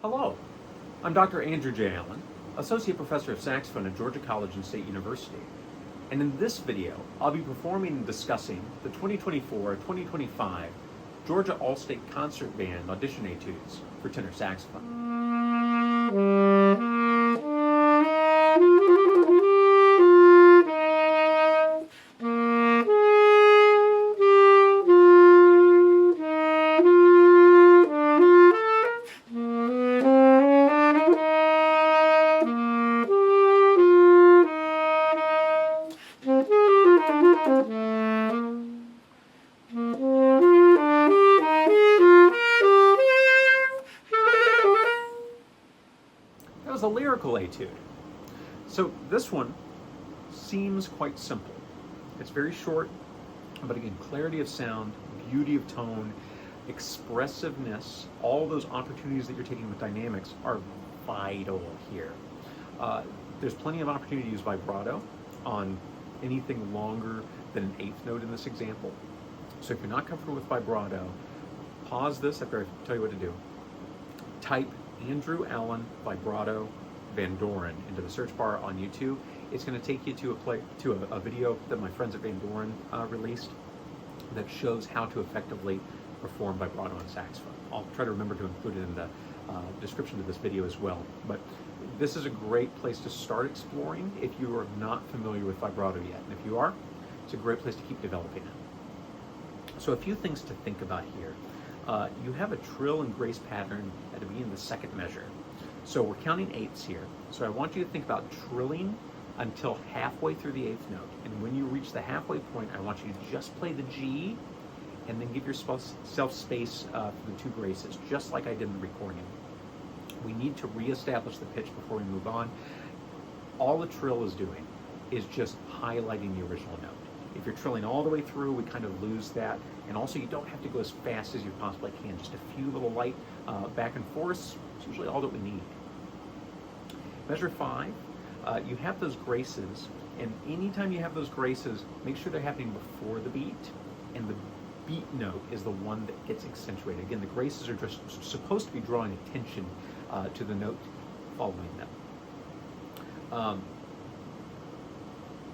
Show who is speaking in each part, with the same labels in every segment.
Speaker 1: Hello, I'm Dr. Andrew J. Allen, Associate Professor of Saxophone at Georgia College and State University. And in this video, I'll be performing and discussing the 2024-2025 Georgia All-State Concert Band Audition Etudes for tenor saxophone. That was a lyrical etude. So this one seems quite simple. It's very short, but again, clarity of sound, beauty of tone, expressiveness, all those opportunities that you're taking with dynamics are vital here. There's plenty of opportunity to use vibrato on anything longer than an eighth note in this example. So if you're not comfortable with vibrato, pause this after I tell you what to do. Type Andrew Allen vibrato Van Doren into the search bar on YouTube. It's going to take you to a video that my friends at Van Doren released that shows how to effectively perform vibrato on saxophone. I'll try to remember to include it in the description of this video as well. But this is a great place to start exploring if you are not familiar with vibrato yet. And if you are, it's a great place to keep developing it. So a few things to think about here. You have a trill and grace pattern at the beginning of the second measure. So we're counting eighths here. So I want you to think about trilling until halfway through the eighth note. And when you reach the halfway point, I want you to just play the G and then give yourself space for the two graces, just like I did in the recording. We need to reestablish the pitch before we move on. All the trill is doing is just highlighting the original note. If you're trilling all the way through, we kind of lose that. And also, you don't have to go as fast as you possibly can. Just a few little light back and forths is usually all that we need. Measure 5, you have those graces, and anytime you have those graces, make sure they're happening before the beat, and the beat note is the one that gets accentuated. Again, the graces are just supposed to be drawing attention to the note following them.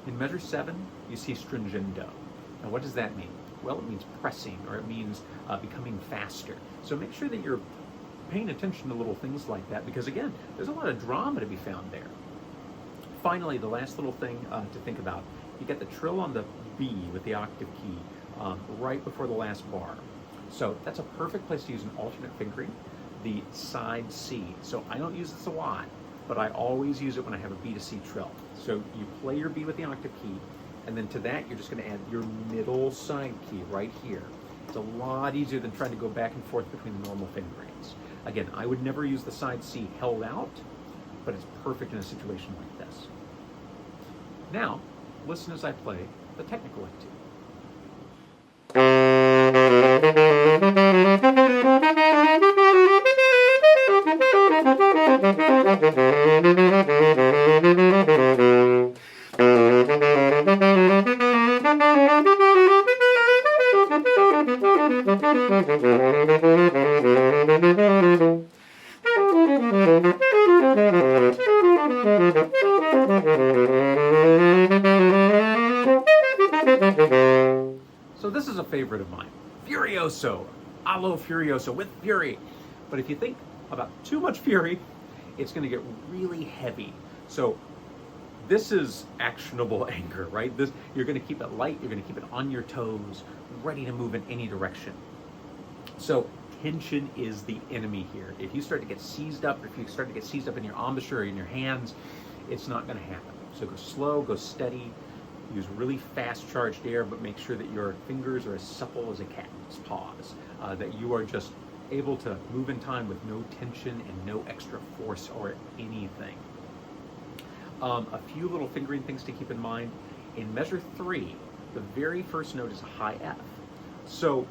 Speaker 1: In measure 7, you see stringendo. Now, what does that mean? Well, it means pressing, or it means becoming faster. So make sure that you're paying attention to little things like that, because again, there's a lot of drama to be found there. Finally, the last little thing to think about, you get the trill on the B with the octave key right before the last bar. So that's a perfect place to use an alternate fingering, the side C. So I don't use this a lot, but I always use it when I have a B to C trill. So you play your B with the octave key, and then to that you're just going to add your middle side key right here. It's a lot easier than trying to go back and forth between the normal fingerings. Again, I would never use the side C held out, but it's perfect in a situation like this. Now, listen as I play the technical etude. So this is a favorite of mine, Furioso, allo Furioso, with fury. But if you think about too much fury, it's going to get really heavy. So this is actionable anger, right? You're going to keep it light, you're going to keep it on your toes, ready to move in any direction. So tension is the enemy here. If you start to get seized up, if you start to get seized up in your embouchure or in your hands, it's not going to happen. So go slow, go steady, use really fast charged air, but make sure that your fingers are as supple as a cat's paws, that you are just able to move in time with no tension and no extra force or anything. A few little fingering things to keep in mind. In measure 3, the very first note is a high F. So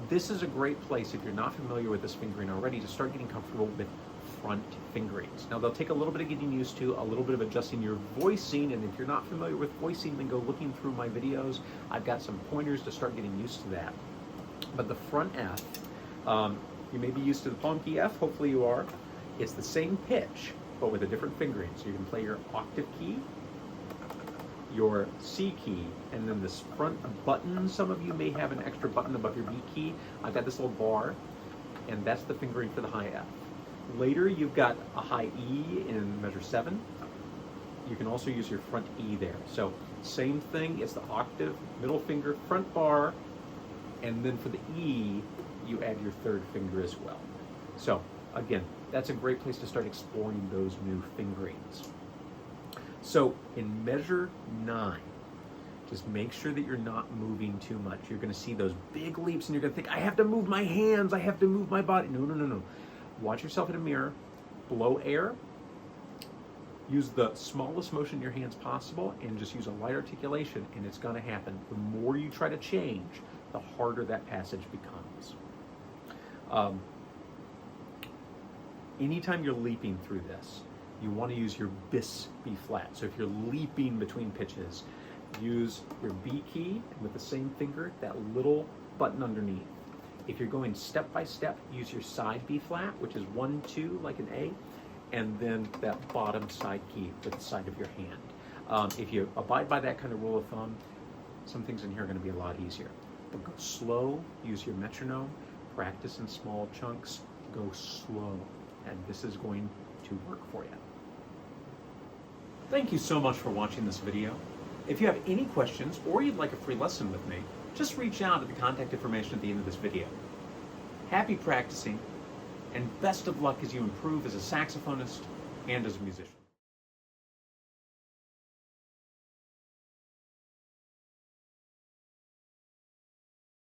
Speaker 1: this is a great place, if you're not familiar with this fingering already, to start getting comfortable with front fingerings. Now they'll take a little bit of getting used to, a little bit of adjusting your voicing, and if you're not familiar with voicing, then go looking through my videos. I've got some pointers to start getting used to that. But the front F, you may be used to the palm key F, hopefully you are. It's the same pitch, but with a different fingering. So you can play your octave key, your C key, and then this front button. Some of you may have an extra button above your B key. I've got this little bar, and that's the fingering for the high F. Later, you've got a high E in measure 7. You can also use your front E there. So same thing, it's the octave, middle finger, front bar, and then for the E, you add your third finger as well. So again, that's a great place to start exploring those new fingerings. So in measure 9, just make sure that you're not moving too much. You're going to see those big leaps and you're going to think, I have to move my hands, I have to move my body. No. Watch yourself in a mirror, blow air, use the smallest motion in your hands possible, and just use a light articulation, and it's going to happen. The more you try to change, the harder that passage becomes. Anytime you're leaping through this, you want to use your bis B flat. So if you're leaping between pitches, use your B key, and with the same finger, that little button underneath. If you're going step by step, use your side B flat, which is 1, 2, like an A, and then that bottom side key with the side of your hand. If you abide by that kind of rule of thumb, some things in here are going to be a lot easier. But go slow, use your metronome, practice in small chunks, go slow, and this is going to work for you. Thank you so much for watching this video. If you have any questions or you'd like a free lesson with me, just reach out at the contact information at the end of this video. Happy practicing, and best of luck as you improve as a saxophonist and as a musician.